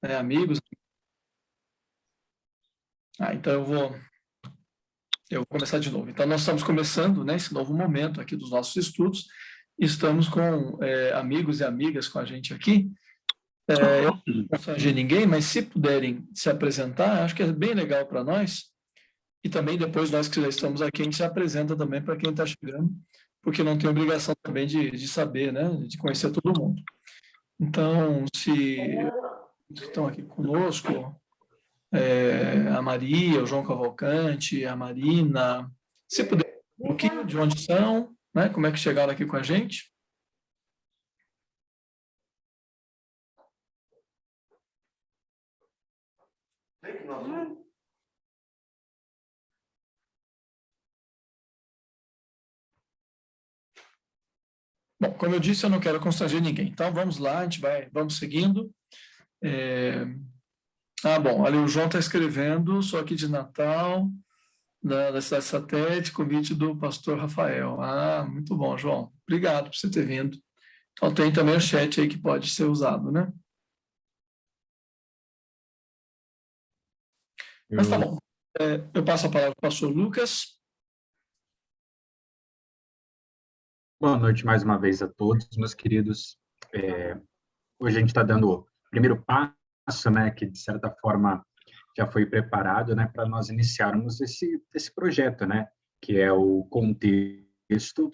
né, amigos. Então eu vou começar de novo. Então, nós estamos começando, né, esse novo momento aqui dos nossos estudos. Estamos com amigos e amigas com a gente aqui. Eu não constranger ninguém, mas se puderem se apresentar, acho que é bem legal para nós. E também depois nós que já estamos aqui, a gente se apresenta também para quem está chegando, porque não tem obrigação também de saber, né, de conhecer todo mundo. Então, se estão aqui conosco, a Maria, o João Cavalcante, a Marina, se puder um pouquinho de onde são, né, como é que chegaram aqui com a gente. Bom, como eu disse, eu não quero constranger ninguém. Então, vamos lá, vamos seguindo. Bom, ali o João está escrevendo, sou aqui de Natal, da cidade satélite, convite do pastor Rafael. Muito bom, João. Obrigado por você ter vindo. Então, tem também o chat aí que pode ser usado, né? Mas tá bom. Eu passo a palavra para o pastor Lucas. Boa noite mais uma vez a todos, meus queridos. Hoje a gente está dando o primeiro passo, né, que de certa forma já foi preparado, né, para nós iniciarmos esse projeto, né, que é o contexto,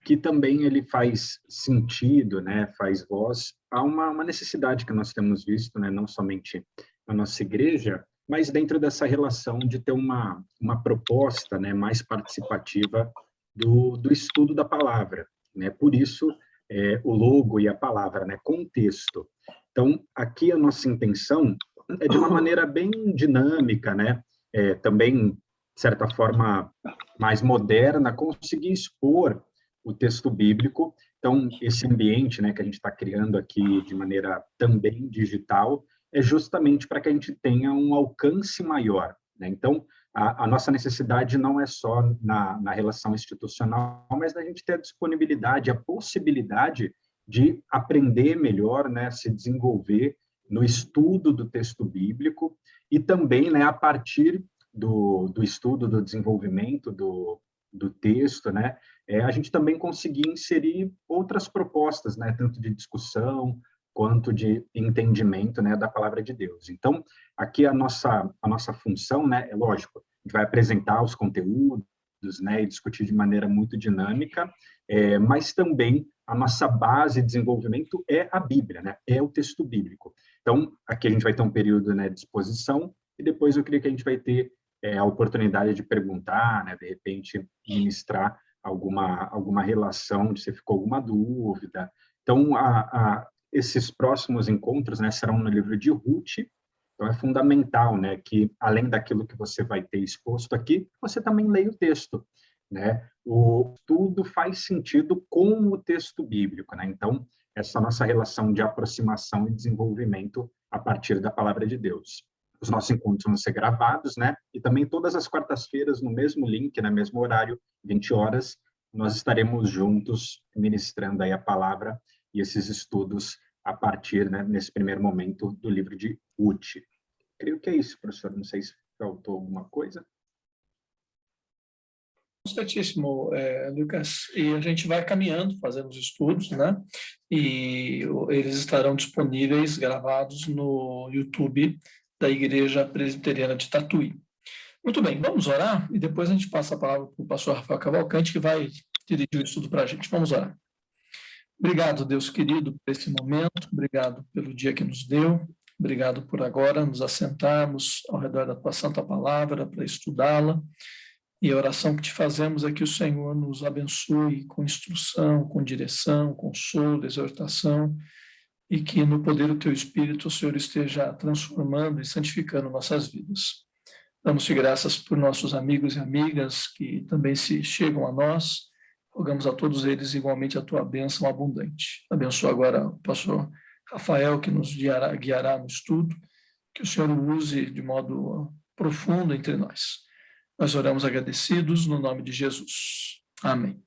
que também ele faz sentido, né, faz voz a uma necessidade que nós temos visto, né, não somente na nossa igreja, mas dentro dessa relação de ter uma proposta, né, mais participativa do estudo da palavra, né? Por isso, o logo e a palavra, né? Contexto. Então, aqui a nossa intenção é de uma maneira bem dinâmica, né? Também, de certa forma, mais moderna, conseguir expor o texto bíblico. Então, esse ambiente, né, que a gente está criando aqui de maneira também digital, é justamente para que a gente tenha um alcance maior, né? Então, a nossa necessidade não é só na relação institucional, mas da gente ter a disponibilidade, a possibilidade de aprender melhor, né, se desenvolver no estudo do texto bíblico e também, né, a partir do estudo, do desenvolvimento do texto, né, a gente também conseguir inserir outras propostas, né, tanto de discussão quanto de entendimento, né, da palavra de Deus. Então, aqui a nossa função, né, é lógico, a gente vai apresentar os conteúdos, né, e discutir de maneira muito dinâmica, mas também a nossa base de desenvolvimento é a Bíblia, né, é o texto bíblico. Então, aqui a gente vai ter um período, né, de exposição e depois eu creio que a gente vai ter a oportunidade de perguntar, né, de repente ministrar alguma relação, de se ficou alguma dúvida. Então, esses próximos encontros, né, serão no livro de Ruth. Então, é fundamental, né, que, além daquilo que você vai ter exposto aqui, você também leia o texto, né? Tudo faz sentido com o texto bíblico, né? Então, essa nossa relação de aproximação e desenvolvimento a partir da palavra de Deus. Os nossos encontros vão ser gravados, né? E também todas as quartas-feiras, no mesmo link, no mesmo horário, 20 horas, nós estaremos juntos ministrando aí a palavra e esses estudos a partir, né, nesse primeiro momento, do livro de Ruth. Creio que é isso, professor. Não sei se faltou alguma coisa. Certíssimo, Lucas. E a gente vai caminhando, fazendo os estudos, né? E eles estarão disponíveis, gravados no YouTube da Igreja Presbiteriana de Tatuí. Muito bem, vamos orar e depois a gente passa a palavra para o pastor Rafael Cavalcante, que vai dirigir o estudo para a gente. Vamos orar. Obrigado, Deus querido, por esse momento, obrigado pelo dia que nos deu, obrigado por agora nos assentarmos ao redor da tua santa palavra para estudá-la, e a oração que te fazemos é que o Senhor nos abençoe com instrução, com direção, consolo, exortação, e que no poder do teu Espírito o Senhor esteja transformando e santificando nossas vidas. Damos-te graças por nossos amigos e amigas que também se chegam a nós. Rogamos a todos eles igualmente a tua bênção abundante. Abençoa agora o pastor Rafael, que nos guiará no estudo, que o Senhor o use de modo profundo entre nós. Nós oramos agradecidos no nome de Jesus. Amém.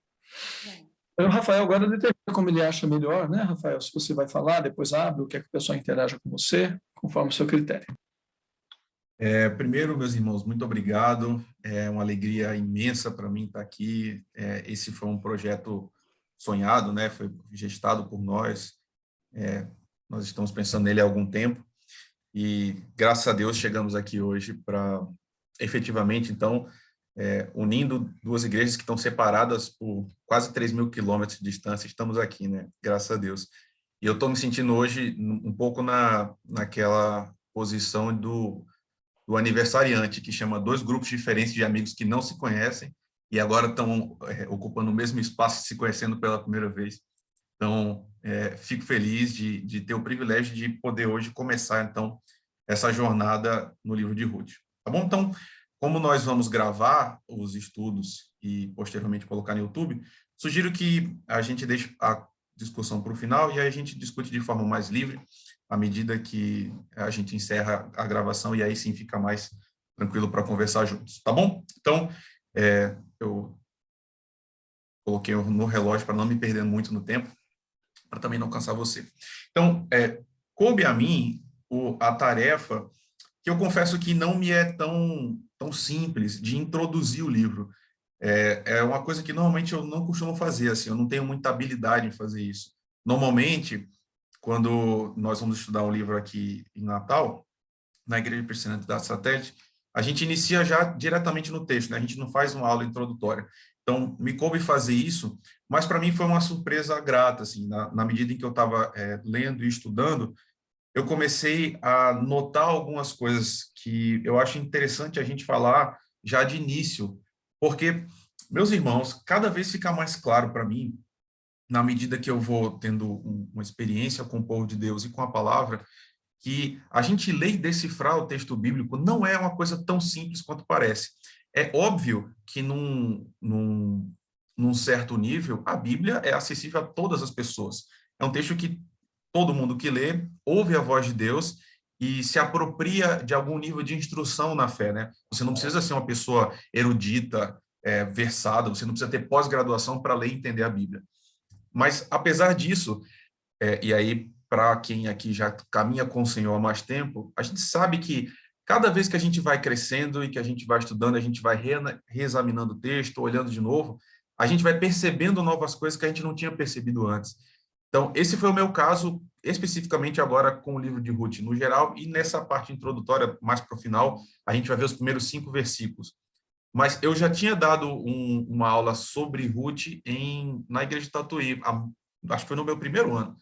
O Rafael agora determina como ele acha melhor, né, Rafael? Se você vai falar, depois abre, o que é que o pessoal interaja com você, conforme o seu critério. Primeiro, meus irmãos, muito obrigado. É uma alegria imensa para mim estar aqui. Esse foi um projeto sonhado, né? Foi gestado por nós. Nós estamos pensando nele há algum tempo e, graças a Deus, chegamos aqui hoje para, efetivamente, então, unindo duas igrejas que estão separadas por quase 3.000 quilômetros de distância, estamos aqui, né? Graças a Deus. E eu estou me sentindo hoje um pouco naquela posição do aniversariante, que chama dois grupos diferentes de amigos que não se conhecem e agora estão ocupando o mesmo espaço, se conhecendo pela primeira vez. Então, fico feliz de ter o privilégio de poder hoje começar, então, essa jornada no livro de Ruth. Tá bom? Então, como nós vamos gravar os estudos e posteriormente colocar no YouTube, sugiro que a gente deixe a discussão para o final e aí a gente discute de forma mais livre, à medida que a gente encerra a gravação e aí sim fica mais tranquilo para conversar juntos, tá bom? Então, eu coloquei no relógio para não me perder muito no tempo, para também não cansar você. Então, coube a mim a tarefa que eu confesso que não me é tão simples de introduzir o livro. É uma coisa que normalmente eu não costumo fazer, assim, eu não tenho muita habilidade em fazer isso. Normalmente, quando nós vamos estudar um livro aqui em Natal, na Igreja Presbiteriana da Satélite, a gente inicia já diretamente no texto, né? A gente não faz uma aula introdutória. Então, me coube fazer isso, mas para mim foi uma surpresa grata, assim, na medida em que eu estava lendo e estudando, eu comecei a notar algumas coisas que eu acho interessante a gente falar já de início, porque, meus irmãos, cada vez fica mais claro para mim, na medida que eu vou tendo uma experiência com o povo de Deus e com a palavra, que a gente ler e decifrar o texto bíblico não é uma coisa tão simples quanto parece. É óbvio que num certo nível, a Bíblia é acessível a todas as pessoas. É um texto que todo mundo que lê ouve a voz de Deus e se apropria de algum nível de instrução na fé, né? Você não precisa ser uma pessoa erudita, versada, você não precisa ter pós-graduação para ler e entender a Bíblia. Mas, apesar disso, e aí, para quem aqui já caminha com o Senhor há mais tempo, a gente sabe que cada vez que a gente vai crescendo e que a gente vai estudando, a gente vai reexaminando o texto, olhando de novo, a gente vai percebendo novas coisas que a gente não tinha percebido antes. Então, esse foi o meu caso, especificamente agora com o livro de Ruth no geral, e nessa parte introdutória, mais para o final, a gente vai ver os primeiros 5 versículos. Mas eu já tinha dado uma aula sobre Ruth na igreja de Tatuí, acho que foi no meu primeiro ano.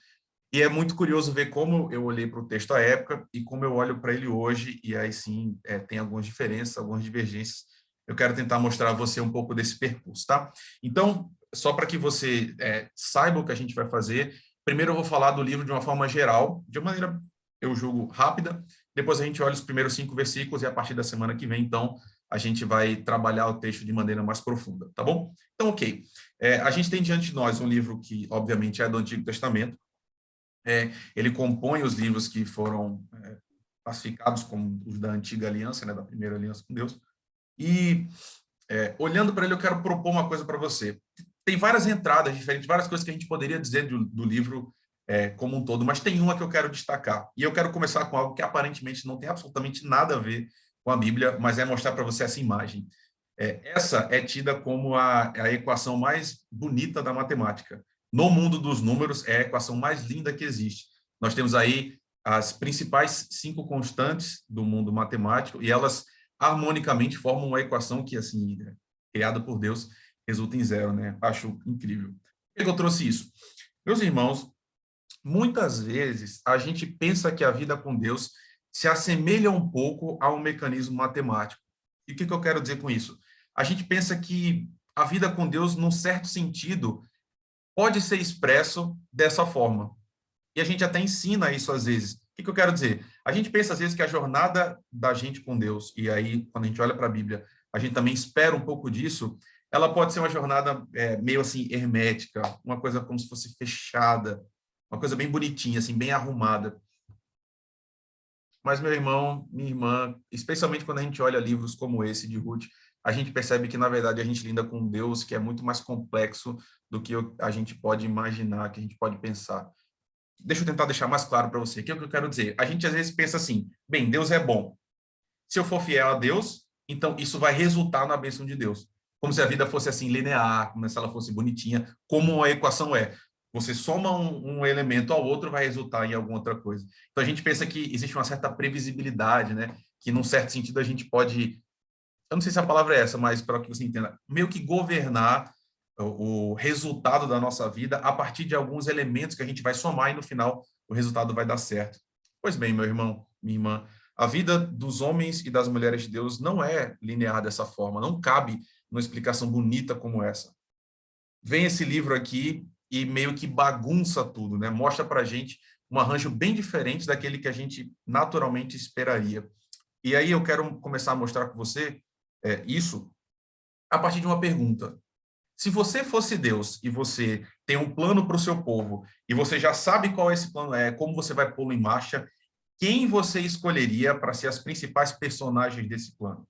E é muito curioso ver como eu olhei para o texto à época e como eu olho para ele hoje, e aí sim tem algumas diferenças, algumas divergências. Eu quero tentar mostrar a você um pouco desse percurso, tá? Então, só para que você saiba o que a gente vai fazer, primeiro eu vou falar do livro de uma forma geral, de uma maneira, eu julgo, rápida, depois a gente olha os primeiros 5 versículos e a partir da semana que vem, então, a gente vai trabalhar o texto de maneira mais profunda, tá bom? Então, ok. A gente tem diante de nós um livro que, obviamente, é do Antigo Testamento, ele compõe os livros que foram classificados como os da Antiga Aliança, né, da Primeira Aliança com Deus. E, olhando para ele, eu quero propor uma coisa para você. Tem várias entradas diferentes, várias coisas que a gente poderia dizer do livro como um todo, mas tem uma que eu quero destacar. E eu quero começar com algo que aparentemente não tem absolutamente nada a ver com a Bíblia, mas é mostrar para você essa imagem. Essa é tida como a equação mais bonita da matemática. No mundo dos números, é a equação mais linda que existe. Nós temos aí as principais 5 constantes do mundo matemático e elas harmonicamente formam uma equação que, assim, criada por Deus, resulta em zero, né? Acho incrível. Por que eu trouxe isso? Meus irmãos, muitas vezes a gente pensa que a vida com Deus se assemelha um pouco a um mecanismo matemático. E o que eu quero dizer com isso? A gente pensa que a vida com Deus, num certo sentido, pode ser expresso dessa forma. E a gente até ensina isso às vezes. O que eu quero dizer? A gente pensa às vezes que a jornada da gente com Deus, e aí, quando a gente olha para a Bíblia, a gente também espera um pouco disso, ela pode ser uma jornada meio assim, hermética, uma coisa como se fosse fechada, uma coisa bem bonitinha, assim, bem arrumada. Mas, meu irmão, minha irmã, especialmente quando a gente olha livros como esse de Ruth, a gente percebe que, na verdade, a gente lida com um Deus que é muito mais complexo do que a gente pode imaginar, que a gente pode pensar. Deixa eu tentar deixar mais claro para você. O que é o que eu quero dizer? A gente, às vezes, pensa assim, bem, Deus é bom. Se eu for fiel a Deus, então isso vai resultar na bênção de Deus. Como se a vida fosse assim, linear, como se ela fosse bonitinha, como a equação é. Você soma um elemento ao outro, vai resultar em alguma outra coisa. Então, a gente pensa que existe uma certa previsibilidade, né? Que, num certo sentido, a gente pode... Eu não sei se a palavra é essa, mas para que você entenda, meio que governar o resultado da nossa vida a partir de alguns elementos que a gente vai somar e, no final, o resultado vai dar certo. Pois bem, meu irmão, minha irmã, a vida dos homens e das mulheres de Deus não é linear dessa forma, não cabe numa explicação bonita como essa. Vem esse livro aqui e meio que bagunça tudo, né? Mostra para a gente um arranjo bem diferente daquele que a gente naturalmente esperaria. E aí eu quero começar a mostrar com você isso a partir de uma pergunta. Se você fosse Deus e você tem um plano para o seu povo e você já sabe qual esse plano é, como você vai pô-lo em marcha, quem você escolheria para ser as principais personagens desse plano?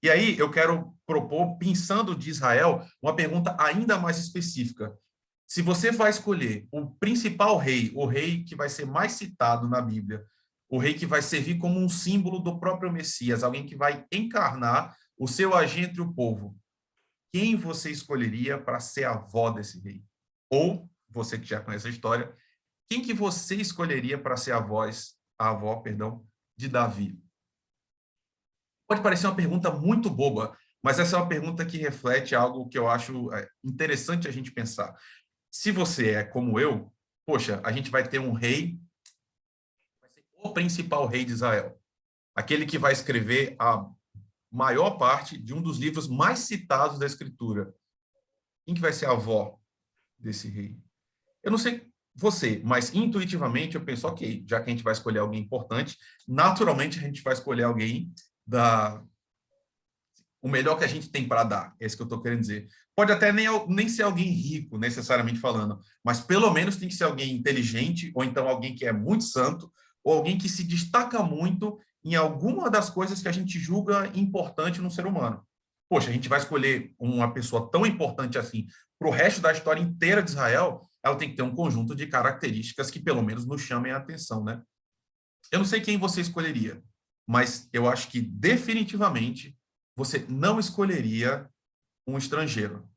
E aí eu quero propor, pensando de Israel, uma pergunta ainda mais específica. Se você vai escolher o principal rei, o rei que vai ser mais citado na Bíblia, o rei que vai servir como um símbolo do próprio Messias, alguém que vai encarnar o seu agir entre o povo, quem você escolheria para ser a avó desse rei? Ou, você que já conhece a história, quem que você escolheria para ser a avó, de Davi? Pode parecer uma pergunta muito boba, mas essa é uma pergunta que reflete algo que eu acho interessante a gente pensar. Se você é como eu, poxa, a gente vai ter um rei, vai ser o principal rei de Israel, aquele que vai escrever a maior parte de um dos livros mais citados da Escritura. Quem que vai ser a avó desse rei? Eu não sei você, mas intuitivamente eu penso, ok, já que a gente vai escolher alguém importante, naturalmente a gente vai escolher alguém o melhor que a gente tem para dar, é isso que eu estou querendo dizer. Pode até nem ser alguém rico, necessariamente falando, mas pelo menos tem que ser alguém inteligente, ou então alguém que é muito santo, ou alguém que se destaca muito em alguma das coisas que a gente julga importante no ser humano. Poxa, a gente vai escolher uma pessoa tão importante assim para o resto da história inteira de Israel, ela tem que ter um conjunto de características que pelo menos nos chamem a atenção, né? Eu não sei quem você escolheria, mas eu acho que definitivamente você não escolheria um estrangeiro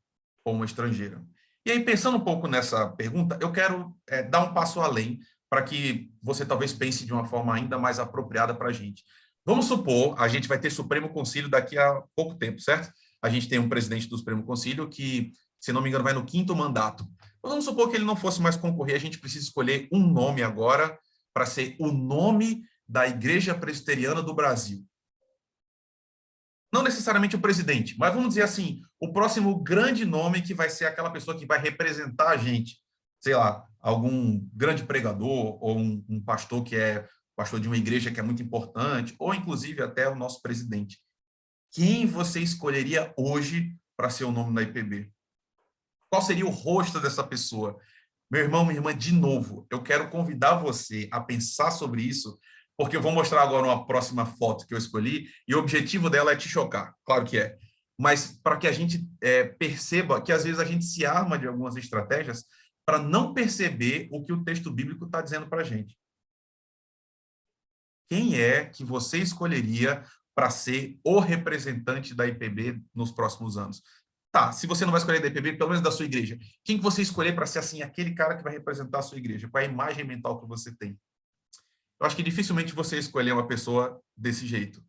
ou uma estrangeira. E aí, pensando um pouco nessa pergunta, eu quero dar um passo além para que você talvez pense de uma forma ainda mais apropriada para a gente. Vamos supor, a gente vai ter Supremo Concílio daqui a pouco tempo, certo? A gente tem um presidente do Supremo Concílio que, se não me engano, vai no 5º mandato. Vamos supor que ele não fosse mais concorrer, a gente precisa escolher um nome agora para ser o nome da Igreja Presbiteriana do Brasil. Não necessariamente o presidente, mas vamos dizer assim, o próximo grande nome que vai ser aquela pessoa que vai representar a gente. Sei lá, algum grande pregador ou um pastor que é pastor de uma igreja que é muito importante, ou inclusive até o nosso presidente. Quem você escolheria hoje para ser o nome da IPB? Qual seria o rosto dessa pessoa? Meu irmão, minha irmã, de novo, eu quero convidar você a pensar sobre isso, porque eu vou mostrar agora uma próxima foto que eu escolhi, e o objetivo dela é te chocar, claro que é. Mas para que a gente perceba que, às vezes, a gente se arma de algumas estratégias para não perceber o que o texto bíblico está dizendo para a gente. Quem é que você escolheria para ser o representante da IPB nos próximos anos? Tá, se você não vai escolher da IPB, pelo menos da sua igreja, quem que você escolher para ser assim aquele cara que vai representar a sua igreja? Qual é a imagem mental que você tem? Eu acho que dificilmente você escolher uma pessoa desse jeito.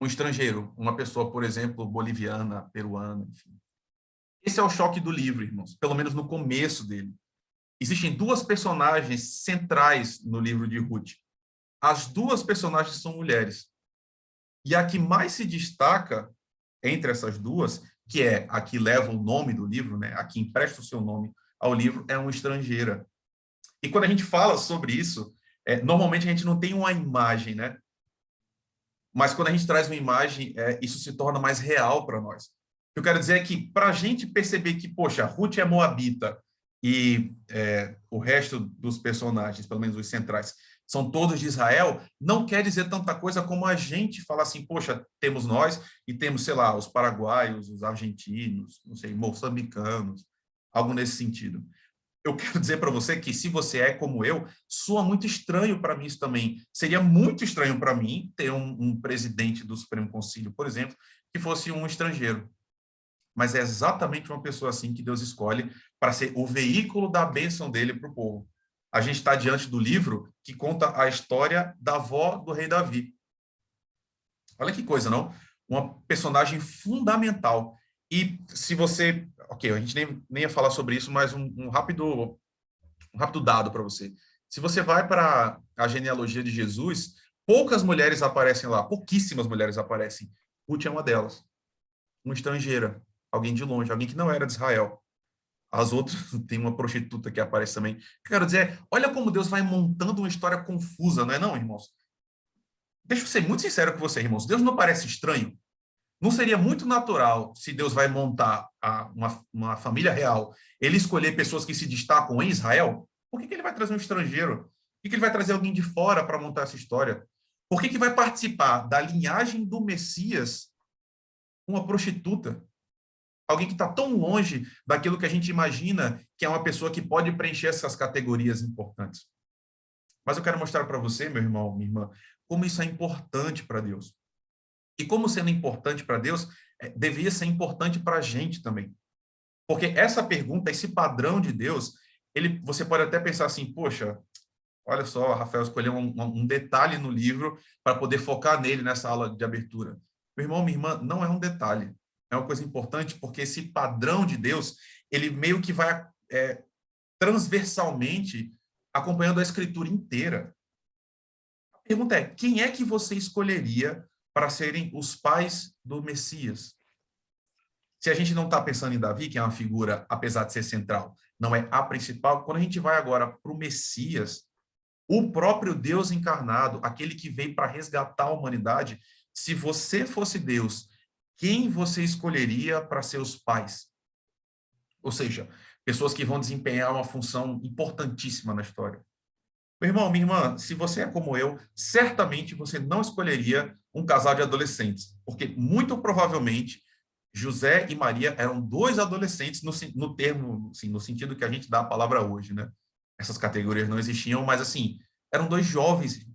Um estrangeiro, uma pessoa, por exemplo, boliviana, peruana, enfim. Esse é o choque do livro, irmãos, pelo menos no começo dele. Existem duas personagens centrais no livro de Ruth. As duas personagens são mulheres. E a que mais se destaca entre essas duas, que é a que leva o nome do livro, né, a que empresta o seu nome ao livro, é uma estrangeira. E quando a gente fala sobre isso, normalmente a gente não tem uma imagem, né? Mas quando a gente traz uma imagem, isso se torna mais real para nós. O que eu quero dizer é que, para a gente perceber que, poxa, Ruth é moabita e o resto dos personagens, pelo menos os centrais, são todos de Israel, não quer dizer tanta coisa como a gente falar assim, poxa, temos nós e temos, sei lá, os paraguaios, os argentinos, não sei, moçambicanos, algo nesse sentido. Eu quero dizer para você que, se você é como eu, soa muito estranho para mim isso também. Seria muito estranho para mim ter um presidente do Supremo Conselho, por exemplo, que fosse um estrangeiro. Mas é exatamente uma pessoa assim que Deus escolhe para ser o veículo da bênção dele para o povo. A gente está diante do livro que conta a história da avó do rei Davi. Olha que coisa, não? Uma personagem fundamental. E se você... Ok, a gente nem ia falar sobre isso, mas um rápido dado para você. Se você vai para a genealogia de Jesus, poucas mulheres aparecem lá, pouquíssimas mulheres aparecem. Ruth é uma delas. Uma estrangeira, alguém de longe, alguém que não era de Israel. As outras, tem uma prostituta que aparece também. O que eu quero dizer é, olha como Deus vai montando uma história confusa, não é não, irmãos? Deixa eu ser muito sincero com você, irmãos. Deus não parece estranho? Não seria muito natural, se Deus vai montar uma família real, ele escolher pessoas que se destacam em Israel? Por que ele vai trazer um estrangeiro? Por que ele vai trazer alguém de fora para montar essa história? Por que vai participar da linhagem do Messias uma prostituta? Alguém que está tão longe daquilo que a gente imagina que é uma pessoa que pode preencher essas categorias importantes. Mas eu quero mostrar para você, meu irmão, minha irmã, como isso é importante para Deus. E como sendo importante para Deus, devia ser importante para a gente também. Porque essa pergunta, esse padrão de Deus, você pode até pensar assim, poxa, olha só, Rafael escolheu um detalhe no livro para poder focar nele nessa aula de abertura. Meu irmão, minha irmã, não é um detalhe. É uma coisa importante porque esse padrão de Deus, ele meio que vai transversalmente acompanhando a Escritura inteira. A pergunta é, quem é que você escolheria para serem os pais do Messias? Se a gente não está pensando em Davi, que é uma figura, apesar de ser central, não é a principal, quando a gente vai agora para o Messias, o próprio Deus encarnado, aquele que veio para resgatar a humanidade, se você fosse Deus, quem você escolheria para ser os pais? Ou seja, pessoas que vão desempenhar uma função importantíssima na história. Meu irmão, minha irmã, se você é como eu, certamente você não escolheria um casal de adolescentes, porque muito provavelmente José e Maria eram dois adolescentes no termo, assim, no sentido que a gente dá a palavra hoje, né? Essas categorias não existiam, mas assim, eram dois jovens,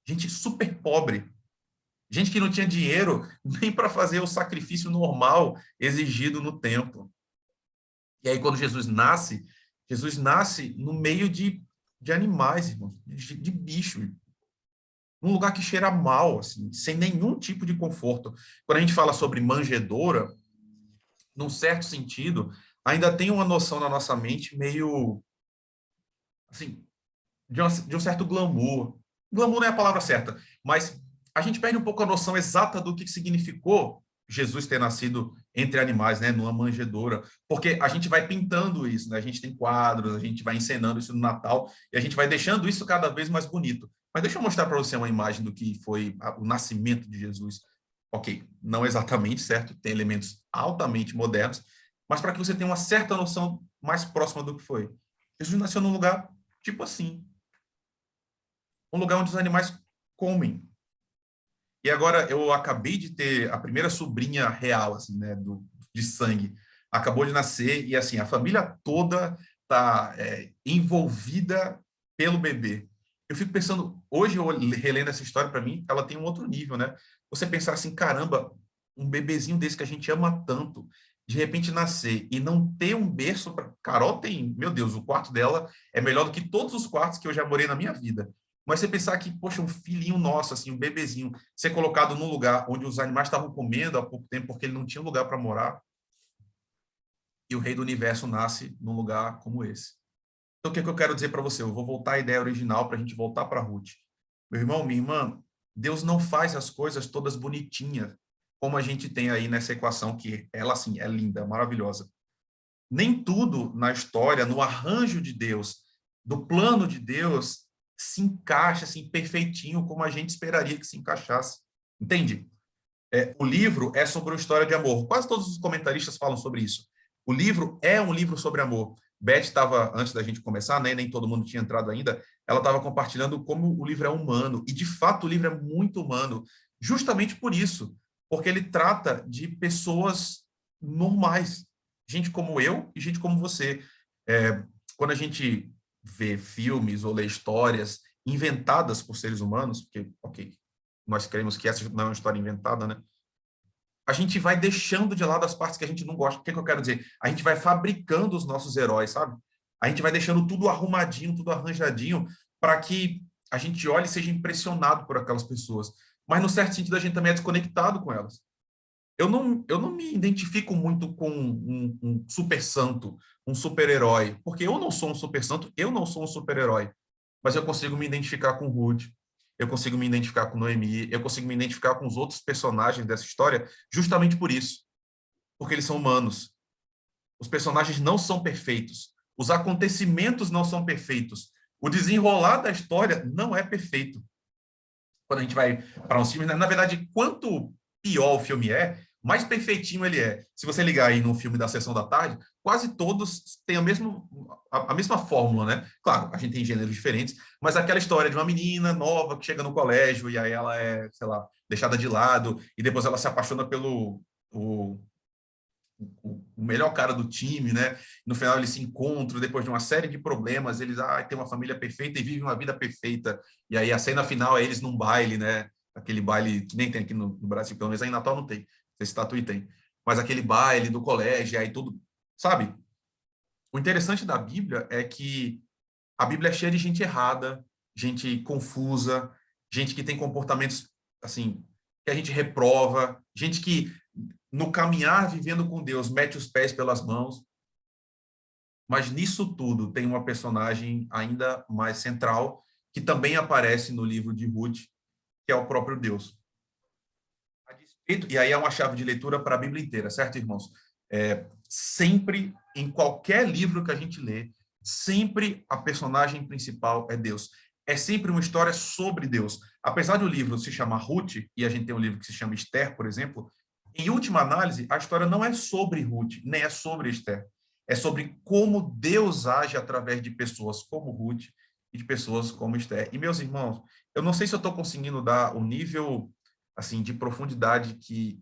gente super pobre, gente que não tinha dinheiro nem para fazer o sacrifício normal exigido no templo. E aí, quando Jesus nasce no meio de animais, irmãos, de bicho, num lugar que cheira mal, assim, sem nenhum tipo de conforto. Quando a gente fala sobre manjedoura, num certo sentido, ainda tem uma noção na nossa mente meio, assim, de um certo glamour. Glamour não é a palavra certa, mas a gente perde um pouco a noção exata do que significou Jesus ter nascido entre animais, né, numa manjedoura, porque a gente vai pintando isso, né? A gente tem quadros, a gente vai encenando isso no Natal e a gente vai deixando isso cada vez mais bonito. Mas deixa eu mostrar para você uma imagem do que foi o nascimento de Jesus. Ok, não exatamente, certo? Tem elementos altamente modernos, mas para que você tenha uma certa noção mais próxima do que foi. Jesus nasceu num lugar tipo assim. Um lugar onde os animais comem. E agora eu acabei de ter a primeira sobrinha real, assim, né, de sangue. Acabou de nascer e, assim, a família toda está envolvida pelo bebê. Eu fico pensando, hoje, eu relendo essa história, para mim, ela tem um outro nível, né? Você pensar assim, caramba, um bebezinho desse que a gente ama tanto, de repente nascer e não ter um berço para... Carol tem, meu Deus, o quarto dela é melhor do que todos os quartos que eu já morei na minha vida. Mas você pensar que, poxa, um filhinho nosso, assim, um bebezinho, ser colocado num lugar onde os animais estavam comendo há pouco tempo porque ele não tinha lugar para morar, e o rei do universo nasce num lugar como esse. Então, o que eu quero dizer para você? Eu vou voltar à ideia original para a gente voltar para Ruth. Meu irmão, minha irmã, Deus não faz as coisas todas bonitinhas, como a gente tem aí nessa equação, que ela, assim, é linda, maravilhosa. Nem tudo na história, no arranjo de Deus, do plano de Deus, se encaixa assim perfeitinho como a gente esperaria que se encaixasse. Entende? O livro é sobre uma história de amor. Quase todos os comentaristas falam sobre isso. O livro é um livro sobre amor. Beth estava, antes da gente começar, né, nem todo mundo tinha entrado ainda, ela estava compartilhando como o livro é humano, e de fato o livro é muito humano, justamente por isso, porque ele trata de pessoas normais, gente como eu e gente como você. Quando a gente vê filmes ou lê histórias inventadas por seres humanos, porque, ok, nós cremos que essa não é uma história inventada, né? A gente vai deixando de lado as partes que a gente não gosta. O que eu quero dizer? A gente vai fabricando os nossos heróis, sabe? A gente vai deixando tudo arrumadinho, tudo arranjadinho, para que a gente olhe e seja impressionado por aquelas pessoas. Mas, no certo sentido, a gente também é desconectado com elas. Eu não me identifico muito com um super santo, um super-herói, porque eu não sou um super santo, eu não sou um super-herói. Mas eu consigo me identificar com Ruth, eu consigo me identificar com Noemi, eu consigo me identificar com os outros personagens dessa história, justamente por isso, porque eles são humanos. Os personagens não são perfeitos, os acontecimentos não são perfeitos, o desenrolar da história não é perfeito. Quando a gente vai para uns filmes, na verdade, quanto pior o filme é, mais perfeitinho ele é. Se você ligar aí no filme da Sessão da Tarde, quase todos têm a mesma fórmula, né? Claro, a gente tem gêneros diferentes, mas aquela história de uma menina nova que chega no colégio e aí ela é, sei lá, deixada de lado e depois ela se apaixona pelo o melhor cara do time, né? No final eles se encontram depois de uma série de problemas, eles têm uma família perfeita e vivem uma vida perfeita. E aí a cena final é eles num baile, né? Aquele baile que nem tem aqui no Brasil, pelo menos aí em Natal não tem. Não sei se Tatuí tem. Mas aquele baile do colégio, aí tudo, sabe? O interessante da Bíblia é que a Bíblia é cheia de gente errada, gente confusa, gente que tem comportamentos assim que a gente reprova, gente que no caminhar vivendo com Deus mete os pés pelas mãos. Mas nisso tudo tem uma personagem ainda mais central que também aparece no livro de Ruth, que é o próprio Deus. E aí é uma chave de leitura para a Bíblia inteira, certo, irmãos? Sempre, em qualquer livro que a gente lê, sempre a personagem principal é Deus. É sempre uma história sobre Deus. Apesar do livro se chamar Ruth, e a gente tem um livro que se chama Esther, por exemplo, em última análise, a história não é sobre Ruth, nem é sobre Esther. É sobre como Deus age através de pessoas como Ruth e de pessoas como Esther. E, meus irmãos, eu não sei se eu estou conseguindo dar o nível assim de profundidade que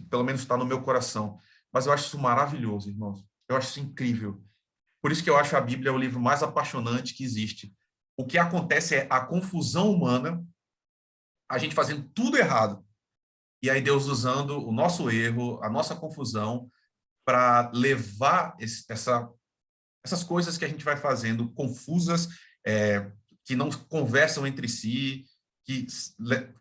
pelo menos está no meu coração, mas eu acho isso maravilhoso, irmãos. Eu acho isso incrível. Por isso que eu acho a Bíblia o livro mais apaixonante que existe. O que acontece é a confusão humana, a gente fazendo tudo errado, e aí Deus usando o nosso erro, a nossa confusão, para levar essas coisas que a gente vai fazendo confusas, que não conversam entre si, que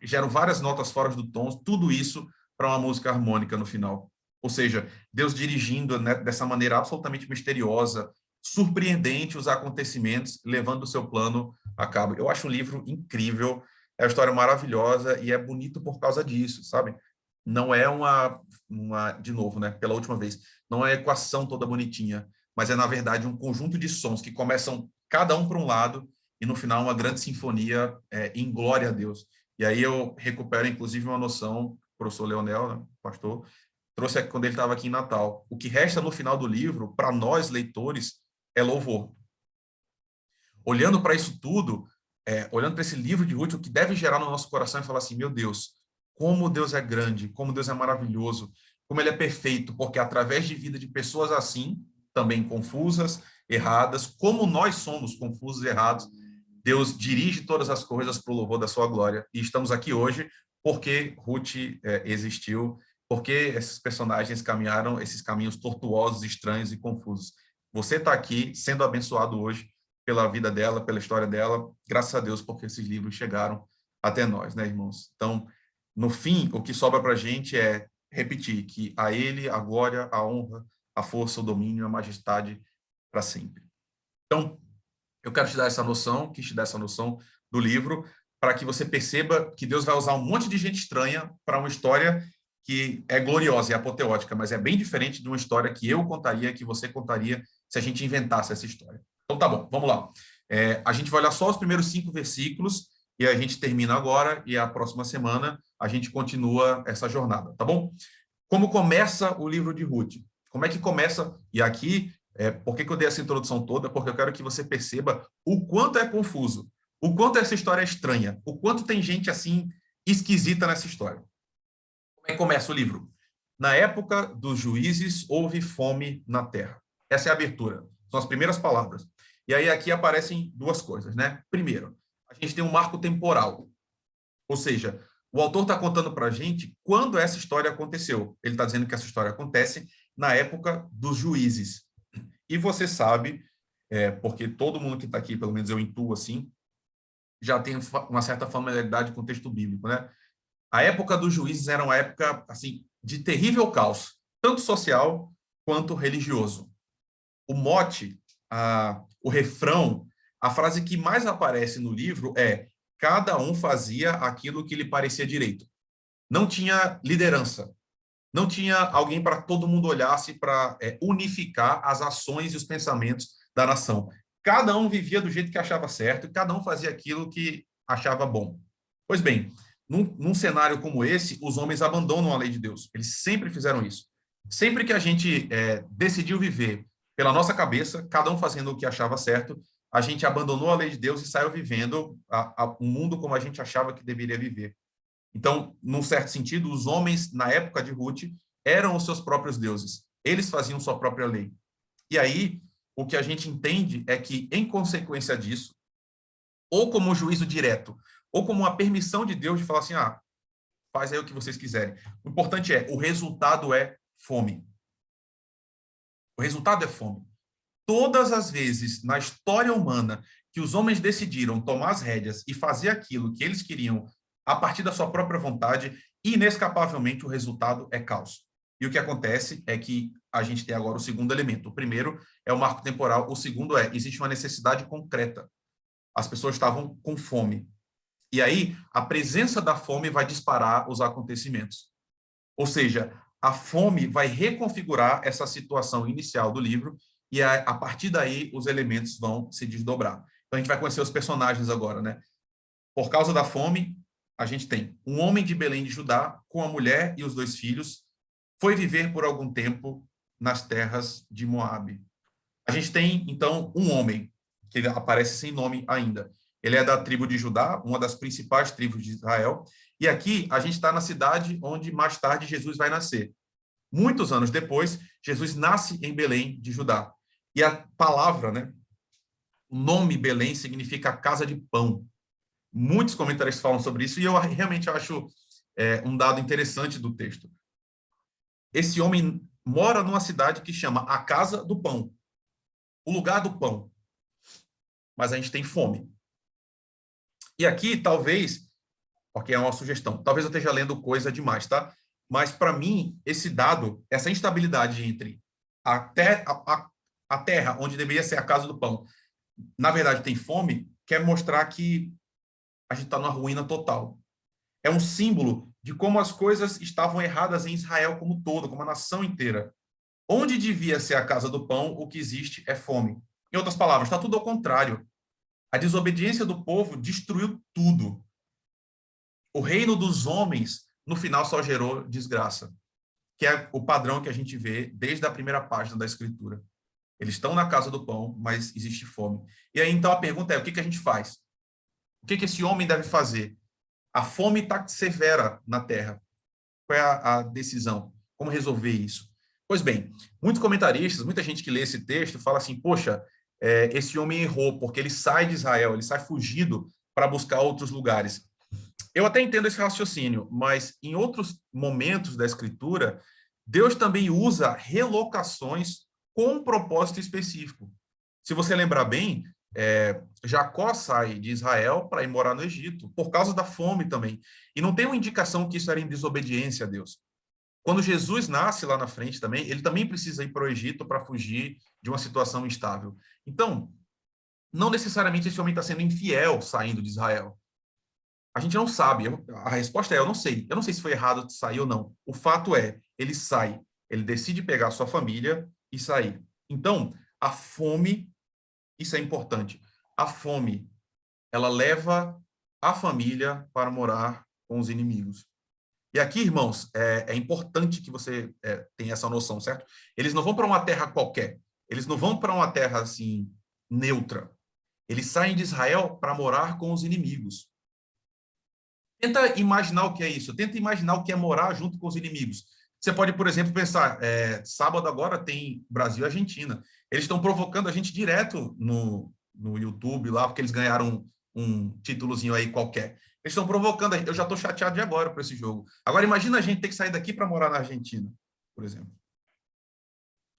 geram várias notas fora do tom, tudo isso para uma música harmônica no final. Ou seja, Deus dirigindo, né, dessa maneira absolutamente misteriosa, surpreendente os acontecimentos, levando o seu plano a cabo. Eu acho um livro incrível, é uma história maravilhosa e é bonito por causa disso, sabe? Não é de novo, né, pela última vez, não é a equação toda bonitinha, mas é, na verdade, um conjunto de sons que começam cada um para um lado e, no final, uma grande sinfonia em glória a Deus. E aí eu recupero, inclusive, uma noção, o professor Leonel, né, pastor, trouxe quando ele estava aqui em Natal. O que resta no final do livro, para nós, leitores, é louvor. Olhando para isso tudo, olhando para esse livro de Ruth, o que deve gerar no nosso coração é falar assim, meu Deus, como Deus é grande, como Deus é maravilhoso, como Ele é perfeito, porque através de vida de pessoas assim, também confusas, erradas, como nós somos confusos e errados, Deus dirige todas as coisas para o louvor da sua glória. E estamos aqui hoje porque Ruth existiu, porque esses personagens caminharam esses caminhos tortuosos, estranhos e confusos. Você está aqui sendo abençoado hoje pela vida dela, pela história dela, graças a Deus, porque esses livros chegaram até nós, né, irmãos? Então, no fim, o que sobra para a gente é repetir que a Ele a glória, a honra, a força, o domínio, a majestade para sempre. Então, eu quero te dar essa noção, quis te dar essa noção do livro, para que você perceba que Deus vai usar um monte de gente estranha para uma história que é gloriosa e apoteótica, mas é bem diferente de uma história que eu contaria, que você contaria, se a gente inventasse essa história. Então, tá bom, vamos lá. A gente vai olhar só os primeiros 5 versículos e a gente termina agora e a próxima semana a gente continua essa jornada, tá bom? Como começa o livro de Ruth? Como é que começa? E aqui Por que eu dei essa introdução toda? Porque eu quero que você perceba o quanto é confuso, o quanto essa história é estranha, o quanto tem gente assim esquisita nessa história. Como é que começa o livro? Na época dos juízes, houve fome na terra. Essa é a abertura, são as primeiras palavras. E aí aqui aparecem duas coisas, né? Primeiro, a gente tem um marco temporal, ou seja, o autor está contando para a gente quando essa história aconteceu. Ele está dizendo que essa história acontece na época dos juízes. E você sabe, porque todo mundo que está aqui, pelo menos eu intuo assim, já tem uma certa familiaridade com o texto bíblico, né? A época dos juízes era uma época assim de terrível caos, tanto social quanto religioso. O mote, o refrão, a frase que mais aparece no livro é: cada um fazia aquilo que lhe parecia direito. Não tinha liderança, não tinha alguém para todo mundo olhasse para unificar as ações e os pensamentos da nação. Cada um vivia do jeito que achava certo e cada um fazia aquilo que achava bom. Pois bem, num cenário como esse, os homens abandonam a lei de Deus. Eles sempre fizeram isso. Sempre que a gente decidiu viver pela nossa cabeça, cada um fazendo o que achava certo, a gente abandonou a lei de Deus e saiu vivendo um mundo como a gente achava que deveria viver. Então, num certo sentido, os homens, na época de Ruth, eram os seus próprios deuses. Eles faziam sua própria lei. E aí, o que a gente entende é que, em consequência disso, ou como juízo direto, ou como uma permissão de Deus de falar assim, faz aí o que vocês quiserem. O importante o resultado é fome. O resultado é fome. Todas as vezes na história humana que os homens decidiram tomar as rédeas e fazer aquilo que eles queriam a partir da sua própria vontade, inescapavelmente o resultado é caos. E o que acontece é que a gente tem agora o segundo elemento. O primeiro é o marco temporal, o segundo existe uma necessidade concreta. As pessoas estavam com fome. E aí, a presença da fome vai disparar os acontecimentos. Ou seja, a fome vai reconfigurar essa situação inicial do livro e a partir daí os elementos vão se desdobrar. Então a gente vai conhecer os personagens agora, né? Por causa da fome, a gente tem um homem de Belém de Judá com a mulher e os 2 filhos, foi viver por algum tempo nas terras de Moabe. A gente tem, então, um homem, que aparece sem nome ainda. Ele é da tribo de Judá, uma das principais tribos de Israel, e aqui a gente está na cidade onde mais tarde Jesus vai nascer. Muitos anos depois, Jesus nasce em Belém de Judá. E a palavra, né, o nome Belém significa casa de pão. Muitos comentaristas falam sobre isso, e eu realmente acho um dado interessante do texto. Esse homem mora numa cidade que chama a Casa do Pão, o lugar do pão. Mas a gente tem fome. E aqui, talvez, porque é uma sugestão, talvez eu esteja lendo coisa demais, tá? Mas, para mim, esse dado, essa instabilidade entre a terra, onde deveria ser a casa do pão, na verdade tem fome, quer mostrar que a gente está numa ruína total. É um símbolo de como as coisas estavam erradas em Israel como todo, como a nação inteira. Onde devia ser a casa do pão, o que existe é fome. Em outras palavras, está tudo ao contrário. A desobediência do povo destruiu tudo. O reino dos homens, no final, só gerou desgraça, que é o padrão que a gente vê desde a primeira página da Escritura. Eles estão na casa do pão, mas existe fome. E aí, então, a pergunta é, o que a gente faz? O que esse homem deve fazer? A fome está severa na terra. Qual é a decisão? Como resolver isso? Pois bem, muitos comentaristas, muita gente que lê esse texto fala assim, poxa, esse homem errou, porque ele sai de Israel, ele sai fugido para buscar outros lugares. Eu até entendo esse raciocínio, mas em outros momentos da Escritura, Deus também usa relocações com um propósito específico. Se você lembrar bem, Jacó sai de Israel para ir morar no Egito, por causa da fome também. E não tem uma indicação que isso era em desobediência a Deus. Quando Jesus nasce lá na frente também, ele também precisa ir para o Egito para fugir de uma situação instável. Então, não necessariamente esse homem está sendo infiel saindo de Israel. A gente não sabe. A resposta é, eu não sei. Eu não sei se foi errado sair ou não. O fato é, ele sai. Ele decide pegar a sua família e sair. Então, a fome, isso é importante. A fome, ela leva a família para morar com os inimigos. E aqui, irmãos, é importante que você tenha essa noção, certo? Eles não vão para uma terra qualquer. Eles não vão para uma terra assim neutra. Eles saem de Israel para morar com os inimigos. Tenta imaginar o que é isso. Tenta imaginar o que é morar junto com os inimigos. Você pode, por exemplo, pensar, sábado agora tem Brasil e Argentina. Eles estão provocando a gente direto no YouTube lá, porque eles ganharam um títulozinho aí qualquer. Eles estão provocando, eu já estou chateado de agora para esse jogo. Agora imagina a gente ter que sair daqui para morar na Argentina, por exemplo.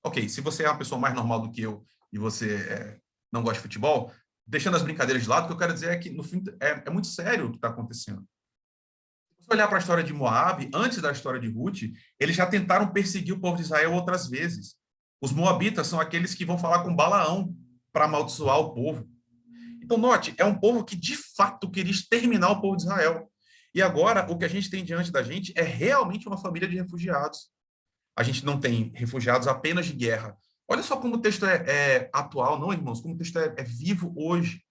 Ok, se você é uma pessoa mais normal do que eu e você não gosta de futebol, deixando as brincadeiras de lado, o que eu quero dizer é que, no fim, é muito sério o que está acontecendo. Se você olhar para a história de Moabe, antes da história de Ruth, eles já tentaram perseguir o povo de Israel outras vezes. Os moabitas são aqueles que vão falar com Balaão para amaldiçoar o povo. Então, note, é um povo que, de fato, queria exterminar o povo de Israel. E agora, o que a gente tem diante da gente é realmente uma família de refugiados. A gente não tem refugiados apenas de guerra. Olha só como o texto é atual, não, irmãos? Como o texto é vivo hoje.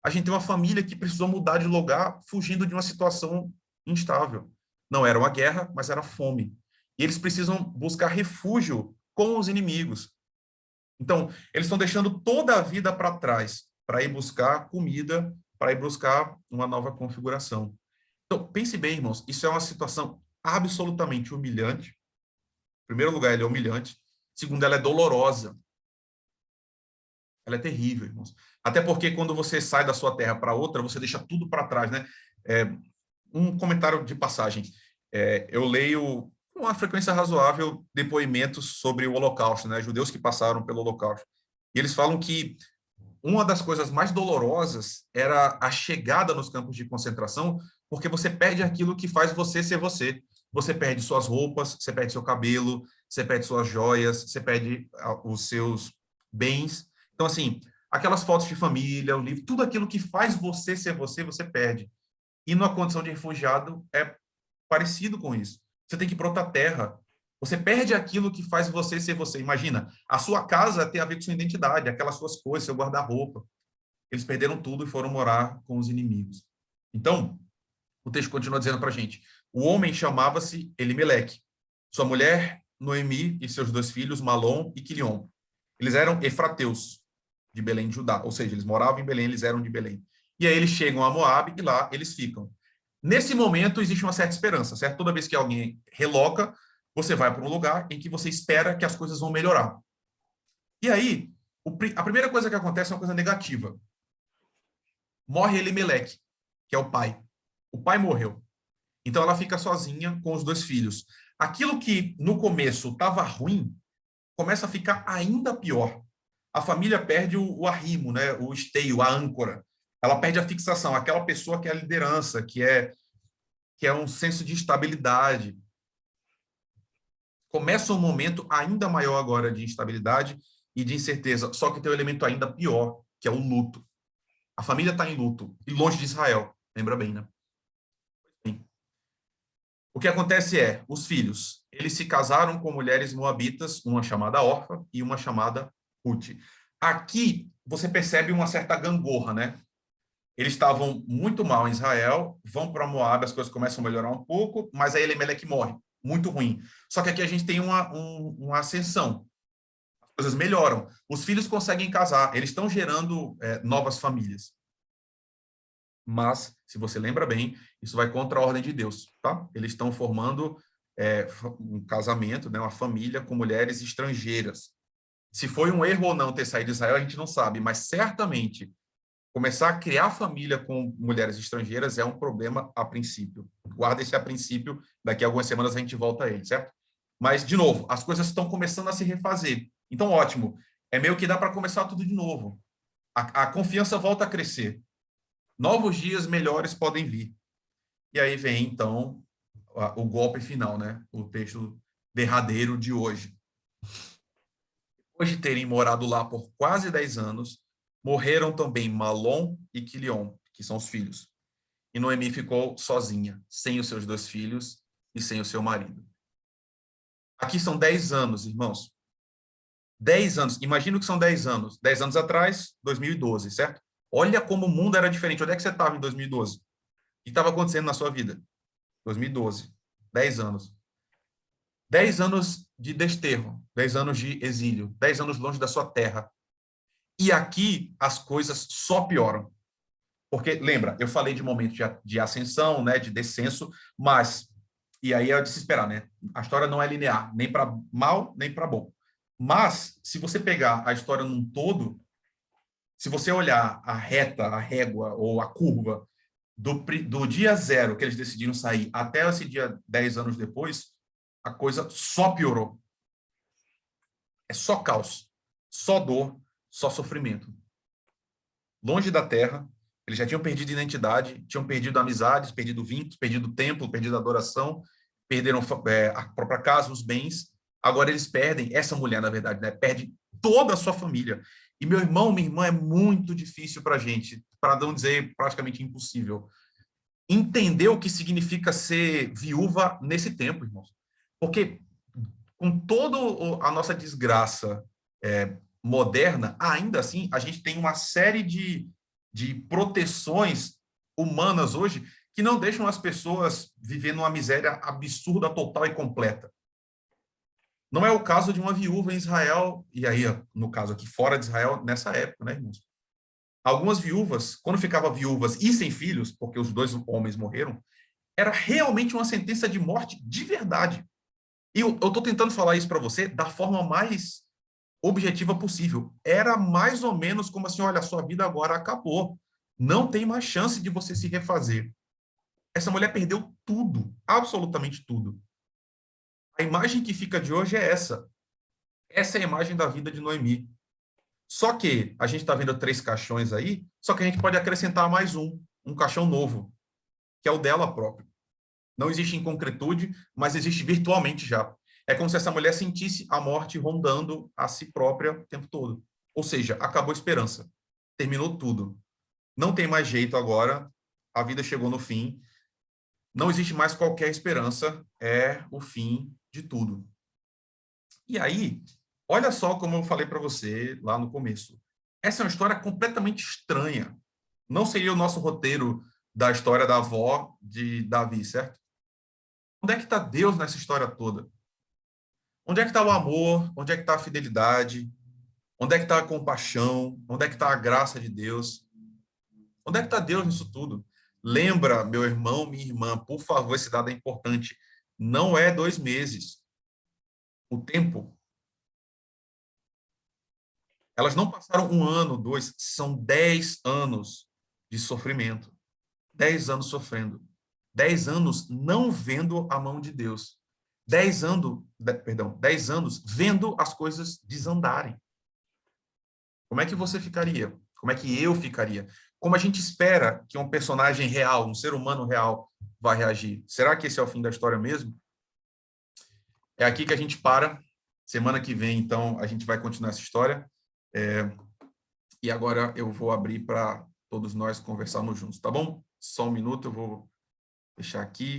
A gente tem uma família que precisou mudar de lugar, fugindo de uma situação instável. Não era uma guerra, mas era fome. E eles precisam buscar refúgio com os inimigos. Então, eles estão deixando toda a vida para trás, para ir buscar comida, para ir buscar uma nova configuração. Então, pense bem, irmãos, isso é uma situação absolutamente humilhante. Em primeiro lugar, ela é humilhante. Segundo, ela é dolorosa. Ela é terrível, irmãos. Até porque quando você sai da sua terra para outra, você deixa tudo para trás, né? Um comentário de passagem. Eu leio com uma frequência razoável depoimentos sobre o Holocausto, né? Judeus que passaram pelo Holocausto. E eles falam que uma das coisas mais dolorosas era a chegada nos campos de concentração, porque você perde aquilo que faz você ser você. Você perde suas roupas, você perde seu cabelo, você perde suas joias, você perde os seus bens. Então, assim, aquelas fotos de família, o livro, tudo aquilo que faz você ser você, você perde. E numa condição de refugiado é parecido com isso. Você tem que ir para outra terra. Você perde aquilo que faz você ser você. Imagina, a sua casa tem a ver com sua identidade, aquelas suas coisas, seu guarda-roupa. Eles perderam tudo e foram morar com os inimigos. Então, o texto continua dizendo para a gente, o homem chamava-se Elimeleque. Sua mulher, Noemi, e seus 2 filhos, Malom e Quilion. Eles eram efrateus, de Belém de Judá. Ou seja, eles moravam em Belém, eles eram de Belém. E aí eles chegam a Moabe e lá eles ficam. Nesse momento, existe uma certa esperança, certo? Toda vez que alguém reloca, você vai para um lugar em que você espera que as coisas vão melhorar. E aí, a primeira coisa que acontece é uma coisa negativa. Morre Elimeleque, que é o pai. O pai morreu. Então, ela fica sozinha com os 2 filhos. Aquilo que, no começo, estava ruim, começa a ficar ainda pior. A família perde o arrimo, né? O esteio, a âncora. Ela perde a fixação, aquela pessoa que é a liderança, que é um senso de estabilidade. Começa um momento ainda maior agora de instabilidade e de incerteza, só que tem um elemento ainda pior, que é o luto. A família está em luto, e longe de Israel. Lembra bem, né? O que acontece é, os filhos, eles se casaram com mulheres moabitas, uma chamada Orfa e uma chamada Ruth. Aqui, você percebe uma certa gangorra, né? Eles estavam muito mal em Israel, vão para Moab, as coisas começam a melhorar um pouco, mas aí Elimeleque morre, muito ruim. Só que aqui a gente tem uma ascensão, as coisas melhoram. Os filhos conseguem casar, eles estão gerando novas famílias. Mas, se você lembra bem, isso vai contra a ordem de Deus, tá? Eles estão formando um casamento, né, uma família com mulheres estrangeiras. Se foi um erro ou não ter saído de Israel, a gente não sabe, mas certamente começar a criar família com mulheres estrangeiras é um problema a princípio. Guarda esse a princípio, daqui a algumas semanas a gente volta a ele, certo? Mas, de novo, as coisas estão começando a se refazer. Então, ótimo. É meio que dá para começar tudo de novo. A confiança volta a crescer. Novos dias melhores podem vir. E aí vem, então, o golpe final, né? O texto derradeiro de hoje. Depois de terem morado lá por quase 10 anos, morreram também Malom e Quilion, que são os filhos. E Noemi ficou sozinha, sem os seus 2 filhos e sem o seu marido. Aqui são 10 anos, irmãos. 10 anos. Imagina que são 10 anos. 10 anos atrás, 2012, certo? Olha como o mundo era diferente. Onde é que você estava em 2012? O que estava acontecendo na sua vida? 2012. 10 anos. 10 anos de desterro, 10 anos de exílio, 10 anos longe da sua terra. E aqui as coisas só pioram. Porque, lembra, eu falei de momento de ascensão, né, de descenso, mas, e aí é de se esperar, né? A história não é linear, nem para mal, nem para bom. Mas, se você pegar a história num todo, se você olhar a reta, a régua ou a curva do dia zero que eles decidiram sair até esse dia 10 anos depois, a coisa só piorou. É só caos, só dor, só sofrimento. Longe da terra, eles já tinham perdido identidade, tinham perdido amizades, perdido vínculos, perdido templo, perdido adoração, perderam a própria casa, os bens. Agora eles perdem, essa mulher, na verdade, né, perde toda a sua família. E meu irmão, minha irmã, é muito difícil para a gente, para não dizer praticamente impossível, entender o que significa ser viúva nesse tempo, irmãos. Porque com toda a nossa desgraça moderna, ainda assim, a gente tem uma série de proteções humanas hoje que não deixam as pessoas vivendo uma miséria absurda, total e completa. Não é o caso de uma viúva em Israel, e aí, no caso aqui fora de Israel, nessa época, né, irmãos? Algumas viúvas, quando ficavam viúvas e sem filhos, porque os dois homens morreram, era realmente uma sentença de morte de verdade. E eu estou tentando falar isso para você da forma mais objetiva possível. Era mais ou menos como assim, olha, a sua vida agora acabou. Não tem mais chance de você se refazer. Essa mulher perdeu tudo, absolutamente tudo. A imagem que fica de hoje é essa. Essa é a imagem da vida de Noemi. Só que a gente está vendo 3 caixões aí, só que a gente pode acrescentar mais um caixão novo, que é o dela própria. Não existe em concretude, mas existe virtualmente já. É como se essa mulher sentisse a morte rondando a si própria o tempo todo. Ou seja, acabou a esperança. Terminou tudo. Não tem mais jeito agora. A vida chegou no fim. Não existe mais qualquer esperança. É o fim de tudo. E aí, olha só como eu falei para você lá no começo. Essa é uma história completamente estranha. Não seria o nosso roteiro da história da avó de Davi, certo? Onde é que está Deus nessa história toda? Onde é que está o amor? Onde é que está a fidelidade? Onde é que está a compaixão? Onde é que está a graça de Deus? Onde é que está Deus nisso tudo? Lembra, meu irmão, minha irmã, por favor, esse dado é importante. Não é 2 meses. O tempo. Elas não passaram 1 ano, 2, são 10 anos de sofrimento. 10 anos sofrendo. 10 anos não vendo a mão de Deus. 10 anos vendo as coisas desandarem. Como é que você ficaria? Como é que eu ficaria? Como a gente espera que um personagem real, um ser humano real, vai reagir? Será que esse é o fim da história mesmo? É aqui que a gente para. Semana que vem, então, a gente vai continuar essa história. E agora eu vou abrir para todos nós conversarmos juntos, tá bom? Só um minuto, eu vou fechar aqui.